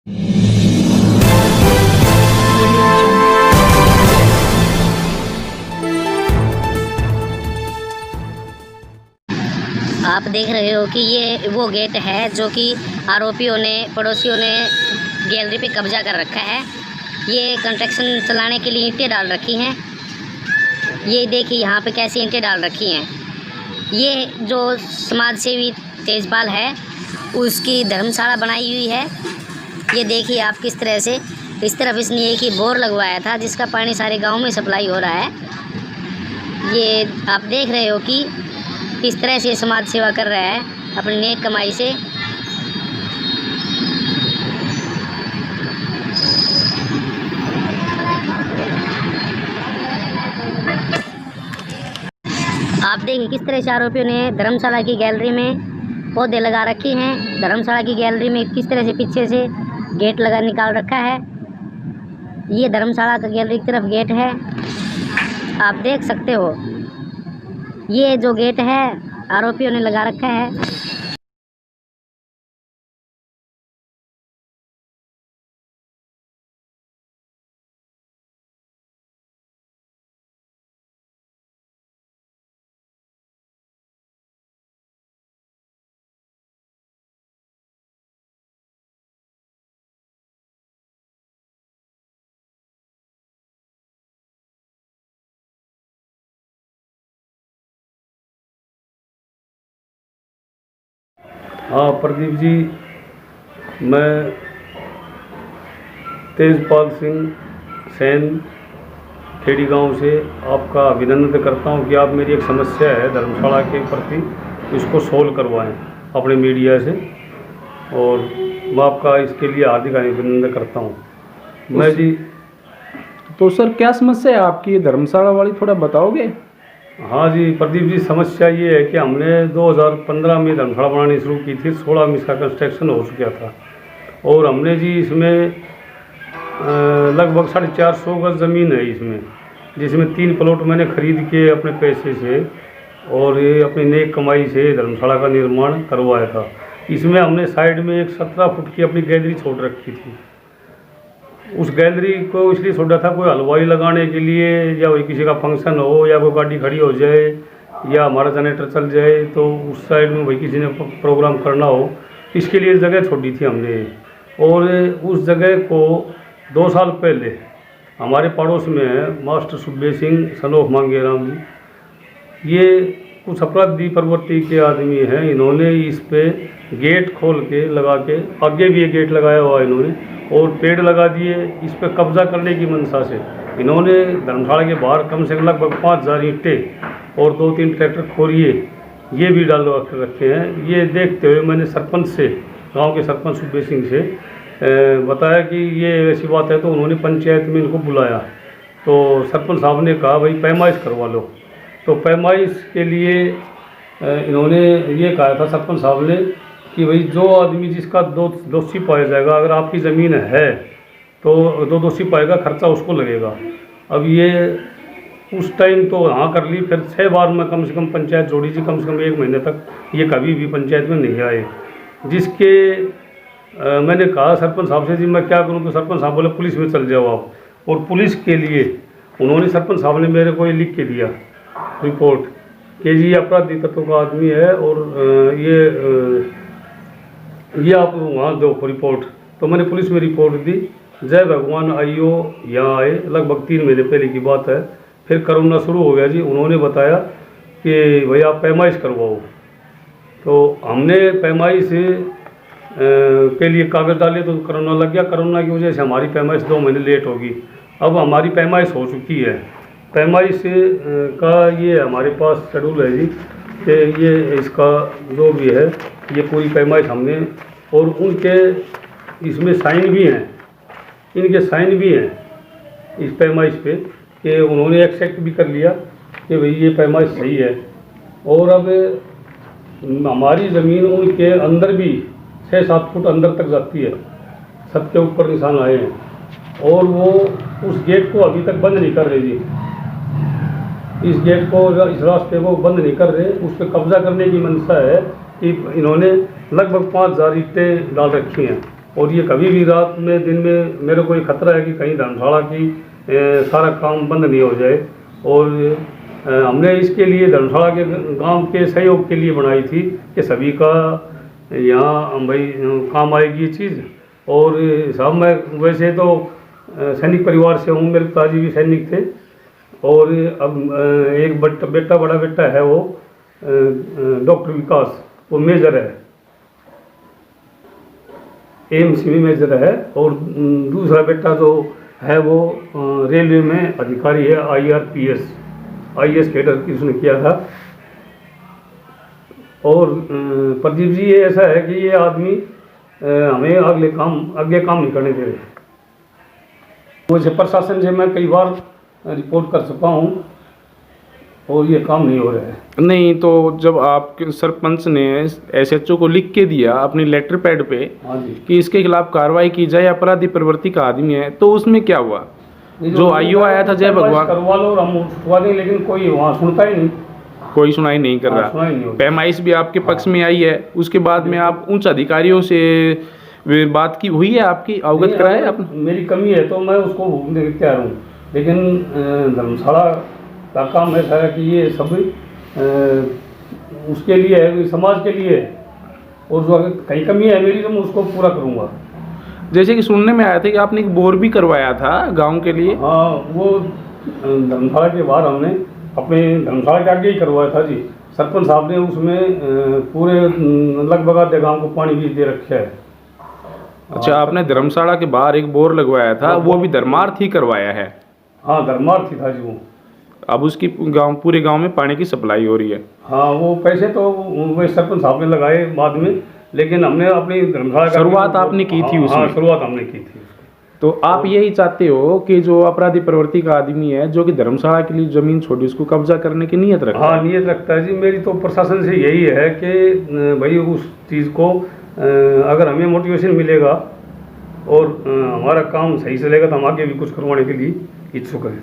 आप देख रहे हो कि ये वो गेट है जो कि आरोपियों ने, पड़ोसियों ने गैलरी पे कब्जा कर रखा है। ये कंस्ट्रक्शन चलाने के लिए ईंटें डाल रखी हैं। ये देखिए यहाँ पे कैसी ईंटें डाल रखी हैं। ये जो समाज सेवी तेजपाल है उसकी धर्मशाला बनाई हुई है। ये देखिए आप किस तरह से, इस तरफ इसने एक ही बोर लगवाया था जिसका पानी सारे गांव में सप्लाई हो रहा है। ये आप देख रहे हो कि किस तरह से समाज सेवा कर रहा है अपनी नेक कमाई से। आप देखिए किस तरह से आरोपियों ने धर्मशाला की गैलरी में पौधे लगा रखे हैं। धर्मशाला की गैलरी में किस तरह से पीछे से गेट लगा निकाल रखा है। ये धर्मशाला का गैलरी की तरफ गेट है, आप देख सकते हो। ये जो गेट है आरोपियों ने लगा रखा है। हाँ प्रदीप जी, मैं तेजपाल सिंह सैन खेड़ी गांव से आपका अभिनंदन करता हूं कि आप मेरी एक समस्या है धर्मशाला के प्रति, इसको सोल्व करवाएं अपने मीडिया से, और मैं आपका इसके लिए हार्दिक अभिनंदन करता हूं। मैं जी तो सर क्या समस्या है आपकी ये धर्मशाला वाली, थोड़ा बताओगे? हाँ जी प्रदीप जी, समस्या ये है कि हमने 2015 में धर्मशाला बनानी शुरू की थी। 16 में इसका कंस्ट्रक्शन हो चुका था और हमने जी इसमें लगभग 450 गज ज़मीन है इसमें, जिसमें 3 प्लॉट मैंने खरीद के अपने पैसे से और ये अपनी नेक कमाई से धर्मशाला का निर्माण करवाया था। इसमें हमने साइड में एक 17 फुट की अपनी गैलरी छोड़ रखी थी। उस गैलरी को इसलिए छोड़ा था कोई हलवाई लगाने के लिए, या कोई किसी का फंक्शन हो, या कोई गाड़ी खड़ी हो जाए, या हमारा जनरेटर चल जाए तो उस साइड में वही किसी ने प्रोग्राम करना हो, इसके लिए जगह छोड़ी थी हमने। और उस जगह को 2 साल पहले हमारे पड़ोस में है मास्टर सुब्बे सिंह सनोफ मांगेराम जी, ये कुछ अपराधी प्रवृत्ति के आदमी हैं। इन्होंने इस पे गेट खोल के लगा के, आगे भी ये गेट लगाया हुआ है इन्होंने, और पेड़ लगा दिए। इस पे कब्जा करने की मंशा से इन्होंने धर्मशाला के बाहर कम से कम लगभग 5000 ईंटें और 2-3 ट्रैक्टर खोरिए ये भी डाल रखे हैं। ये देखते हुए मैंने सरपंच से, गांव के सरपंच सुब्बे सिंह से बताया कि ये ऐसी बात है, तो उन्होंने पंचायत में इनको बुलाया। तो सरपंच साहब ने कहा भाई पैमाइश करवा लो। तो पैमाइश के लिए इन्होंने ये कहा था सरपंच साहब ने कि भाई जो आदमी जिसका दोषी पाया जाएगा, अगर आपकी ज़मीन है तो जो दोषी पाएगा खर्चा उसको लगेगा। अब ये उस टाइम तो हाँ कर ली, फिर 6 बार मैं कम से कम पंचायत जोड़ी थी, कम से कम 1 महीने तक ये कभी भी पंचायत में नहीं आए। जिसके मैंने कहा सरपंच साहब से जी मैं क्या करूं, तो सरपंच साहब बोले पुलिस में चल जाओ आप। और पुलिस के लिए उन्होंने, सरपंच साहब ने मेरे को ये लिख के दिया रिपोर्ट कि जी अपराधी तत्व का आदमी है और ये आप वहाँ दो रिपोर्ट। तो मैंने पुलिस में रिपोर्ट दी। जय भगवान आईओ यहाँ आए, लगभग 3 महीने पहले की बात है। फिर कोरोना शुरू हो गया जी, उन्होंने बताया कि भाई आप पैमाइश करवाओ। तो हमने पैमाइश के लिए कागज़ डाले तो कोरोना लग गया। कोरोना की वजह से हमारी पैमाइश 2 महीने लेट होगी। अब हमारी पैमाइश हो चुकी है। पैमाइश का ये हमारे पास शेड्यूल है जी कि ये इसका जो भी है ये पूरी पैमाइश हमने, और उनके इसमें साइन भी हैं, इनके साइन भी हैं इस पैमाइश पे कि उन्होंने एक्सेप्ट भी कर लिया कि भाई ये पैमाइश सही है। और अब हमारी ज़मीन उनके अंदर भी 6-7 फुट अंदर तक जाती है, छत के ऊपर निशान आए हैं, और वो उस गेट को अभी तक बंद नहीं कर रहे जी। इस गेट को, इस रास्ते को बंद नहीं कर रहे, उस पर कब्जा करने की मंशा है कि इन्होंने लगभग 5000 ईंटें डाल रखी हैं। और ये कभी भी रात में दिन में मेरे को ये खतरा है कि कहीं धर्मशाला की सारा काम बंद नहीं हो जाए। और हमने इसके लिए धर्मशाला के गांव के सहयोग के लिए बनाई थी कि सभी का यहाँ भाई काम आएगी ये चीज़। और साहब मैं वैसे तो सैनिक परिवार से हूँ, मेरे पिताजी भी सैनिक थे। और अब एक बेटा बड़ा बेटा है वो डॉक्टर विकास, वो मेजर है, एम्स में मेजर है। और दूसरा बेटा जो है वो रेलवे में अधिकारी है, IAS कैडर की उसने किया था। और प्रदीप जी ये ऐसा है कि ये आदमी हमें आगे काम नहीं करने दे रहे। मुझे प्रशासन से मैं कई बार रिपोर्ट कर चुका हूँ और ये काम नहीं हो रहा है। नहीं, तो जब आपके सरपंच ने SHO को लिख के दिया अपनी लेटर पैड पे हाँ जी, कि इसके खिलाफ कार्रवाई की जाए, अपराधी प्रवृत्ति का आदमी है, तो उसमें क्या हुआ? जो IO आया था जय भगवान, करवा लो और हम उठवा दें, लेकिन कोई वहाँ सुनता ही नहीं, कोई सुनाई नहीं कर रहा। सुनाई नहीं होती। पैमाइश भी आपके पक्ष में आई है, उसके बाद में आप उच्च अधिकारियों से बात की हुई है, आपकी अवगत कराए आपने? मेरी कमी है तो मैं उसको भूखने के तैयार हूँ, लेकिन धर्मशाला का काम ऐसा है कि ये सब उसके लिए है, समाज के लिए है। और जो अगर कहीं कमी है मेरी तो मैं उसको पूरा करूँगा। जैसे कि सुनने में आया था कि आपने एक बोर भी करवाया था गांव के लिए। हाँ, वो धर्मशाला के बाहर हमने अपने धर्मशाला के आगे ही करवाया था जी। सरपंच साहब ने उसमें पूरे लगभग आधे गाँव को पानी भी दे रखा है। अच्छा, आपने धर्मशाला के बाहर एक बोर लगवाया था, वो भी धर्मार्थ ही करवाया है? हाँ, धर्मार्थ ही था जी वो। अब उसकी पूरे गांव में पानी की सप्लाई हो रही है? हाँ, वो पैसे तो वही सरपंच साहब ने लगाए बाद में, लेकिन हमने अपनी धर्मशाला शुरुआत आपने की थी उसमें? हाँ, शुरुआत हमने की थी। तो आप यही चाहते हो कि जो अपराधी प्रवृत्ति का आदमी है, जो कि धर्मशाला के लिए जमीन छोड़ी, उसको कब्जा करने की नीयत रखता है? हाँ, नीयत रखता है जी। मेरी तो प्रशासन से यही है कि भाई उस चीज़ को अगर हमें मोटिवेशन मिलेगा और हमारा काम सही चलेगा तो हम आगे भी कुछ करवाने के लिए इच्छुक हैं।